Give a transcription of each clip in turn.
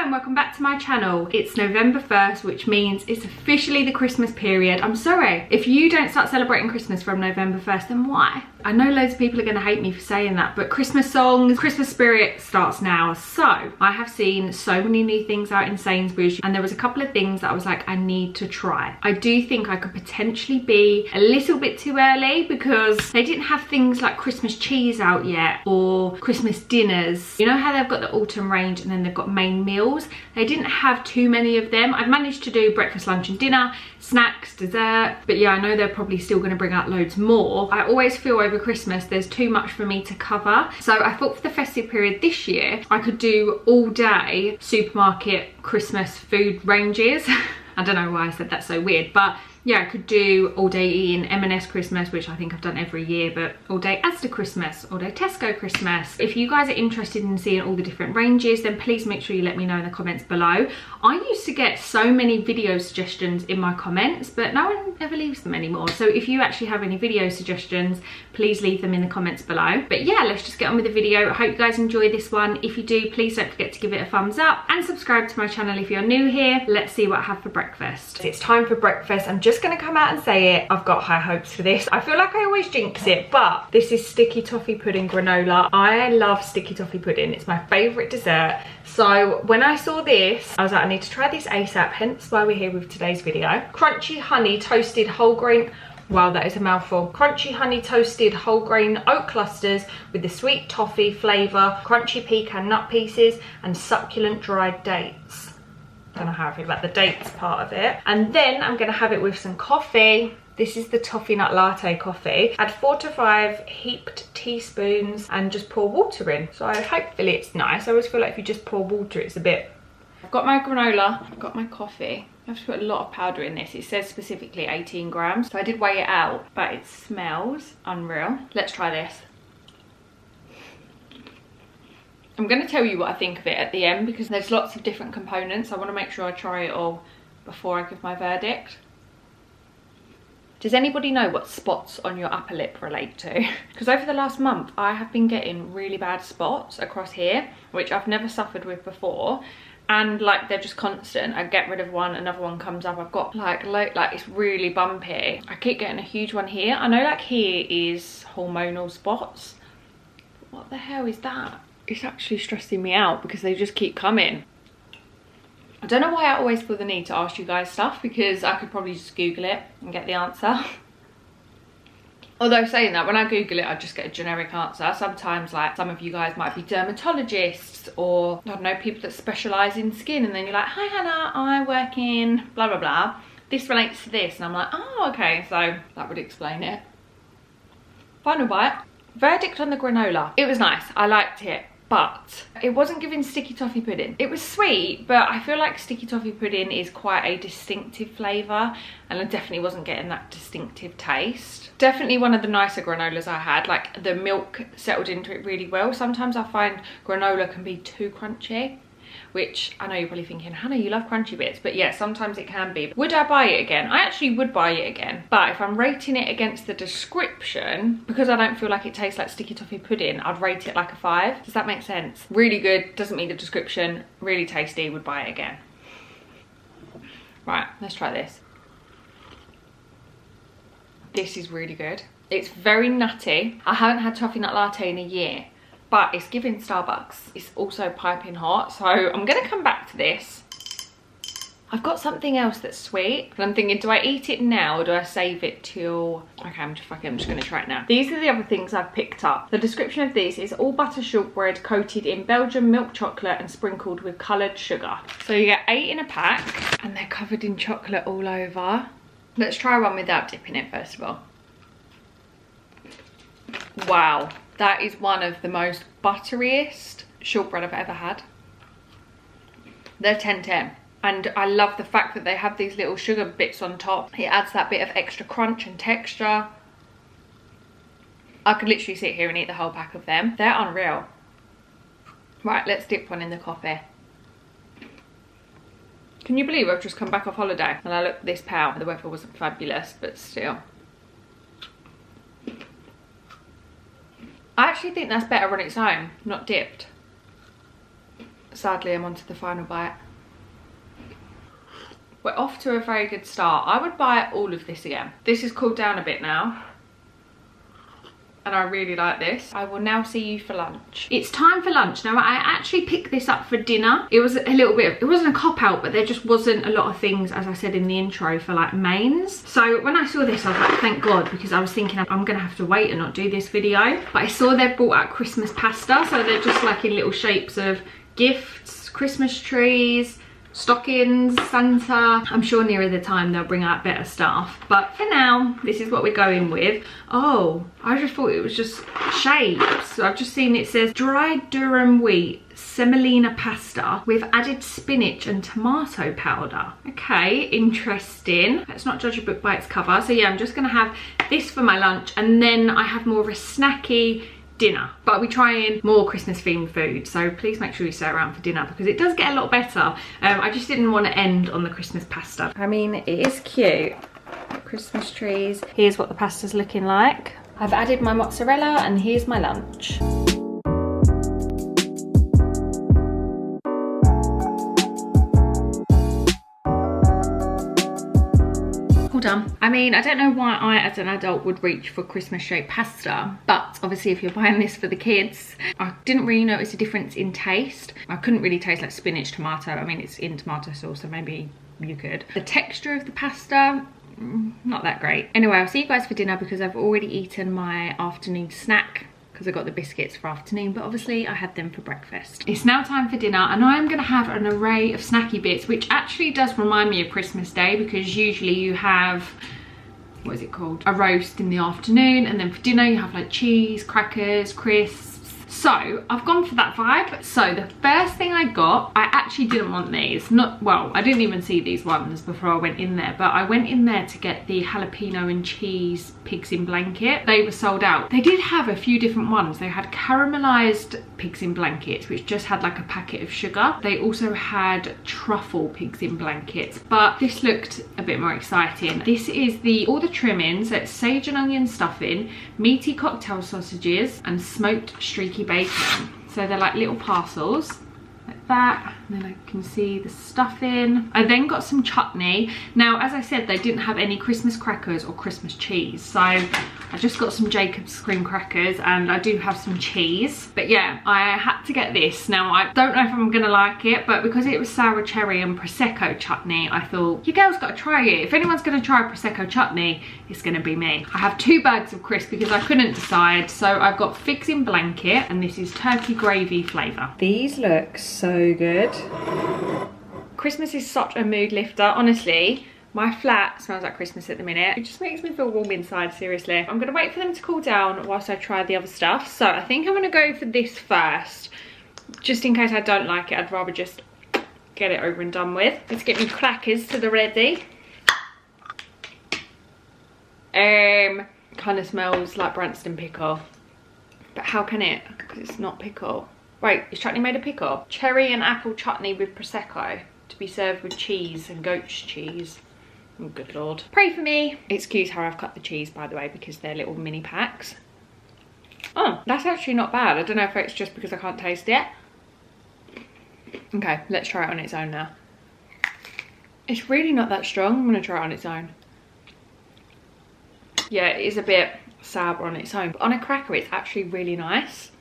and welcome back to my channel. It's November 1st, which means it's officially the Christmas period. I'm sorry, if you don't start celebrating Christmas from November 1st, then why? I know loads of people are going to hate me for saying that, but Christmas songs, Christmas spirit starts now. So I have seen so many new things out in Sainsbury's, and there was a couple of things that I was like, I need to try. I do think I could potentially be a little bit too early because they didn't have things like Christmas cheese out yet or Christmas dinners. You know how they've got the autumn range and then they've got main meals? They didn't have too many of them. I've managed to do breakfast, lunch and dinner, snacks, dessert, but yeah, I know they're probably still going to bring out loads more. I always feel over Christmas there's too much for me to cover, so I thought for the festive period this year I could do all day supermarket Christmas food ranges. I don't know why I said that so weird, but yeah, I could do all day eating M&S Christmas, which I think I've done every year, but all day Asda Christmas, all day Tesco Christmas. If you guys are interested in seeing all the different ranges, then please make sure you let me know in the comments below. I used to get so many video suggestions in my comments, but no one ever leaves them anymore. So if you actually have any video suggestions, please leave them in the comments below. But yeah, let's just get on with the video. I hope you guys enjoy this one. If you do, please don't forget to give it a thumbs up and subscribe to my channel if you're new here. Let's see what I have for breakfast. It's time for breakfast. I'm just gonna come out and say it. I've got high hopes for this. I feel like I always jinx it, but this is sticky toffee pudding granola. I love sticky toffee pudding. It's my favorite dessert. So when I saw this, I was like, I need to try this ASAP, hence why we're here with today's video. Crunchy honey toasted whole grain. Wow, that is a mouthful. Crunchy honey toasted whole grain oat clusters with the sweet toffee flavour, crunchy pecan nut pieces and succulent dried dates. I don't know how I feel about the dates part of it. And then I'm gonna have it with some coffee. This is the toffee nut latte coffee. Add 4 to 5 heaped teaspoons and just pour water in. So hopefully it's nice. I always feel like if you just pour water, it's a bit... I've got my granola, I've got my coffee. I have to put a lot of powder in this. It says specifically 18 grams. So I did weigh it out, but it smells unreal. Let's try this. I'm going to tell you what I think of it at the end because there's lots of different components. I want to make sure I try it all before I give my verdict. Does anybody know what spots on your upper lip relate to? Because over the last month I have been getting really bad spots across here, which I've never suffered with before. And like they're just constant. I get rid of one, another one comes up. I've got like it's really bumpy. I keep getting a huge one here. I know like here is hormonal spots. What the hell is that? It's actually stressing me out because they just keep coming. I don't know why I always feel the need to ask you guys stuff because I could probably just Google it and get the answer. Although saying that, when I Google it, I just get a generic answer. Sometimes like some of you guys might be dermatologists or I don't know, people that specialise in skin, and then you're like, hi Hannah, I work in blah blah blah. This relates to this, and I'm like, oh okay, so that would explain it. Final bite. Verdict on the granola. It was nice, I liked it. But it wasn't giving sticky toffee pudding. It was sweet, but I feel like sticky toffee pudding is quite a distinctive flavour, and I definitely wasn't getting that distinctive taste. Definitely one of the nicer granolas I had. Like the milk settled into it really well. Sometimes I find granola can be too crunchy, which I know you're probably thinking, Hannah, you love crunchy bits, but yeah, sometimes it can be. Would I buy it again? I actually would buy it again, but if I'm rating it against the description, because I don't feel like it tastes like sticky toffee pudding, I'd rate it like a 5. Does that make sense? Really good, doesn't meet the description, really tasty, would buy it again. Right, let's try this. This is really good. It's very nutty. I haven't had toffee nut latte in a year, but it's giving Starbucks. It's also piping hot, so I'm gonna come back to this. I've got something else that's sweet, but I'm thinking, do I eat it now or do I save it till... Okay, I'm just gonna try it now. These are the other things I've picked up. The description of these is all butter shortbread coated in Belgian milk chocolate and sprinkled with coloured sugar. So you get 8 in a pack and they're covered in chocolate all over. Let's try one without dipping it first of all. Wow. That is one of the most butteriest shortbread I've ever had. They're 10/10. And I love the fact that they have these little sugar bits on top. It adds that bit of extra crunch and texture. I could literally sit here and eat the whole pack of them. They're unreal. Right, let's dip one in the coffee. Can you believe I've just come back off holiday and I look this pale? The weather wasn't fabulous, but still. I actually think that's better on its own, not dipped. sadly I'm on to the final bite. We're off to a very good start. I would buy all of this again. This has cooled down a bit now, and I really like this. I will now see you for lunch. It's time for lunch. Now, I actually picked this up for dinner. It was a little bit, it wasn't a cop-out, but there just wasn't a lot of things, as I said in the intro, for like mains. So when I saw this, I was like, thank God, because I was thinking I'm gonna have to wait and not do this video. But I saw they brought out Christmas pasta, so they're just like in little shapes of gifts, Christmas trees, stockings, Santa. I'm sure nearer the time they'll bring out better stuff, but for now this is what we're going with. Oh, I just thought it was just shapes. So I've just seen it says dried durum wheat semolina pasta with added spinach and tomato powder. Okay, interesting. Let's not judge a book by its cover. So yeah, I'm just gonna have this for my lunch, and then I have more of a snacky dinner, but we're trying more Christmas themed food, so please make sure you stay around for dinner because it does get a lot better. I just didn't want to end on the Christmas pasta. I mean, it is cute. Christmas trees. Here's what the pasta's looking like. I've added my mozzarella, and here's my lunch. Done. I mean, I don't know why I as an adult would reach for Christmas shaped pasta, but obviously if you're buying this for the kids, I didn't really notice a difference in taste. I couldn't really taste like spinach, tomato. I mean, it's in tomato sauce, so maybe you could. The texture of the pasta, not that great. Anyway, I'll see you guys for dinner because I've already eaten my afternoon snack, because I got the biscuits for afternoon, but obviously I had them for breakfast. It's now time for dinner, and I'm gonna have an array of snacky bits, which actually does remind me of Christmas Day, because usually you have, what is it called? A roast in the afternoon, and then for dinner you have like cheese, crackers, crisps. So I've gone for that vibe. So the first thing I got, I actually didn't want these. Well, I didn't even see these ones before I went in there, but I went in there to get the jalapeno and cheese pigs in blanket. They were sold out. They did have a few different ones. They had caramelized pigs in blankets, which just had like a packet of sugar. They also had truffle pigs in blankets, but this looked a bit more exciting. This is all the trimmings. So it's sage and onion stuffing, meaty cocktail sausages, and smoked streaky bacon. So they're like little parcels like that, and then I can see the stuffing. I then got some chutney. Now, as I said, they didn't have any Christmas crackers or Christmas cheese, so I just got some Jacob's cream crackers, and I do have some cheese. But yeah, I had to get this. Now, I don't know if I'm gonna like it, but because it was sour cherry and Prosecco chutney, I thought, you girls gotta try it. If anyone's gonna try Prosecco chutney, it's gonna be me. I have 2 bags of crisps because I couldn't decide, so I've got figs in blanket, and this is turkey gravy flavour. These look so good. Christmas is such a mood lifter, honestly. My flat smells like Christmas at the minute. It just makes me feel warm inside, seriously. I'm gonna wait for them to cool down whilst I try the other stuff. So I think I'm gonna go for this first. Just in case I don't like it, I'd rather just get it over and done with. Let's get me crackers to the ready. Kind of smells like Branston pickle. But how can it? Because it's not pickle. Wait, is chutney made of pickle? Cherry and apple chutney with Prosecco to be served with cheese and goat's cheese. Oh, good lord. Pray for me. Excuse how I've cut the cheese, by the way, because they're little mini packs. Oh, that's actually not bad. I don't know if it's just because I can't taste it. Okay, let's try it on its own now. It's really not that strong. I'm gonna try it on its own. Yeah, it is a bit sour on its own, but on a cracker it's actually really nice.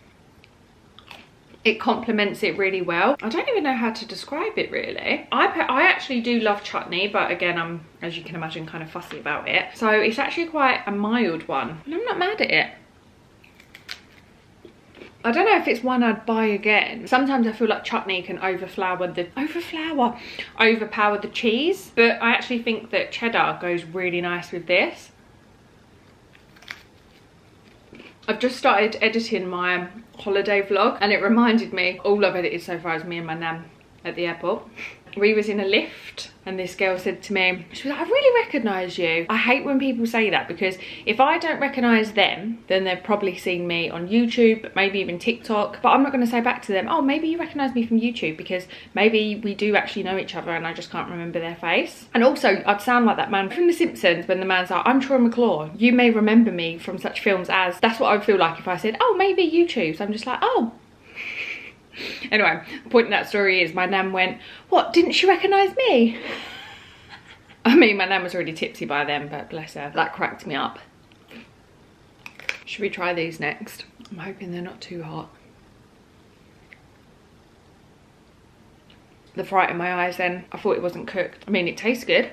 It complements it really well. I don't even know how to describe it really. I actually do love chutney, but again, I'm, as you can imagine, kind of fussy about it. So it's actually quite a mild one, and I'm not mad at it. I don't know if it's one I'd buy again. Sometimes I feel like chutney can overpower the cheese, but I actually think that cheddar goes really nice with this. I've just started editing my holiday vlog, and it reminded me, all I've edited so far is me and my nan at the airport. We was in a lift, and this girl said to me, she was like, I really recognise you. I hate when people say that, because if I don't recognise them, then they've probably seen me on YouTube, maybe even TikTok, but I'm not going to say back to them, oh, maybe you recognise me from YouTube, because maybe we do actually know each other and I just can't remember their face. And also, I'd sound like that man from The Simpsons when the man's like, I'm Troy McClure, you may remember me from such films as, that's what I would feel like if I said, oh, maybe YouTube. So I'm just like, oh, Anyway, the point of that story is my nan went, what, didn't she recognise me? I mean, my nan was already tipsy by then, but bless her. That cracked me up. Should we try these next? I'm hoping they're not too hot. The fright in my eyes then, I thought it wasn't cooked. I mean, it tastes good.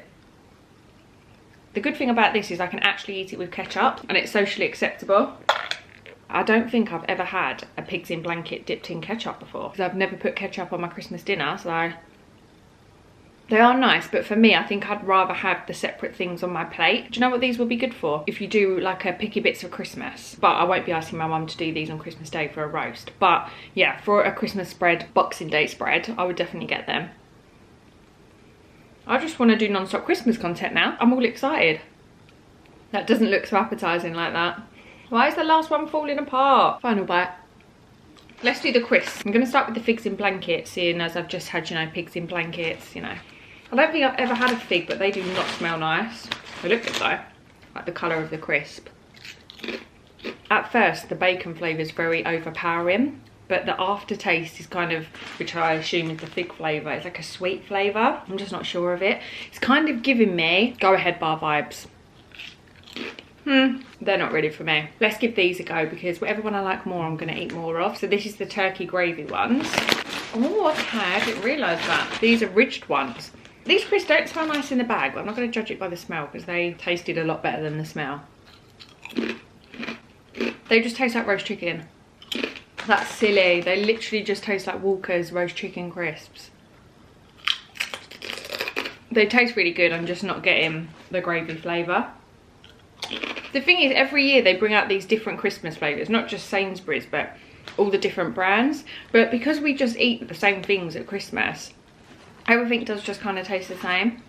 The good thing about this is I can actually eat it with ketchup and it's socially acceptable. I don't think I've ever had a pigs in blanket dipped in ketchup before, because I've never put ketchup on my Christmas dinner, so they are nice, but for me, I think I'd rather have the separate things on my plate. Do you know what these would be good for? If you do like a picky bits for Christmas. But I won't be asking my mum to do these on Christmas Day for a roast. But yeah, for a Christmas spread, Boxing Day spread, I would definitely get them. I just want to do non-stop Christmas content now. I'm all excited. That doesn't look so appetizing like that. Why is the last one falling apart? Final bite. Let's do the crisps. I'm going to start with the figs in blankets, seeing as I've just had, you know, pigs in blankets, you know. I don't think I've ever had a fig, but they do not smell nice. They look good though. Like the colour of the crisp. At first, the bacon flavour is very overpowering. But the aftertaste is kind of, which I assume is the fig flavour, it's like a sweet flavour. I'm just not sure of it. It's kind of giving me Go Ahead bar vibes. They're not ready for me. Let's give these a go, because whatever one I like more, I'm going to eat more of. So this is the turkey gravy ones. Oh, okay, I didn't realise that. These are ridged ones. These crisps don't smell nice in the bag, but I'm not going to judge it by the smell, because they tasted a lot better than the smell. They just taste like roast chicken. That's silly. They literally just taste like Walker's roast chicken crisps. They taste really good. I'm just not getting the gravy flavour. The thing is, every year they bring out these different Christmas flavours. Not just Sainsbury'S, but all the different brands. But because we just eat the same things at Christmas, everything does just kind of taste the same.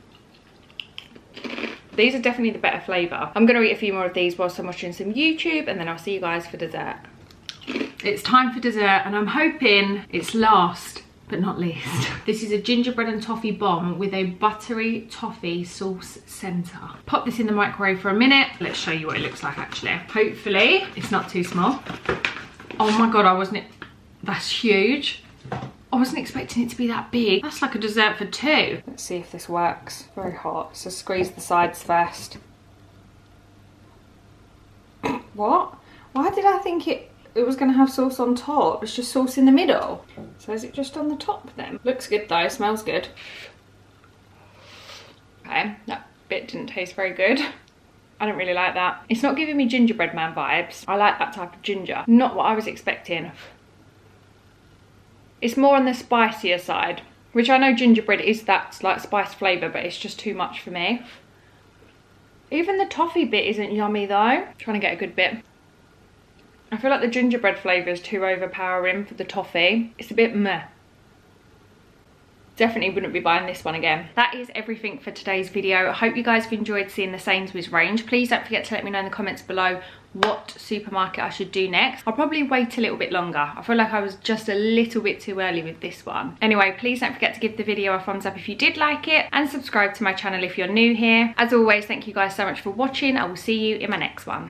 These are definitely the better flavour. I'm going to eat a few more of these whilst I'm watching some YouTube, and then I'll see you guys for dessert. It's time for dessert, and I'm hoping it's last but not least. This is a gingerbread and toffee bomb with a buttery toffee sauce centre. Pop this in the microwave for a minute. Let's show you what it looks like actually. Hopefully it's not too small. Oh my god, that's huge. I wasn't expecting it to be that big. That's like a dessert for two. Let's see if this works. Very hot, so squeeze the sides first. What? Why did I think it was going to have sauce on top? It's just sauce in the middle. So is it just on the top then? Looks good though, smells good. Okay, that bit didn't taste very good. I don't really like that. It's not giving me gingerbread man vibes. I like that type of ginger. Not what I was expecting. It's more on the spicier side, which I know gingerbread is that like spice flavour, but it's just too much for me. Even the toffee bit isn't yummy though. I'm trying to get a good bit. I feel like the gingerbread flavour is too overpowering for the toffee. It's a bit meh. Definitely wouldn't be buying this one again. That is everything for today's video. I hope you guys have enjoyed seeing the Sainsbury's range. Please don't forget to let me know in the comments below what supermarket I should do next. I'll probably wait a little bit longer. I feel like I was just a little bit too early with this one. Anyway, please don't forget to give the video a thumbs up if you did like it, and subscribe to my channel if you're new here. As always, thank you guys so much for watching. I will see you in my next one.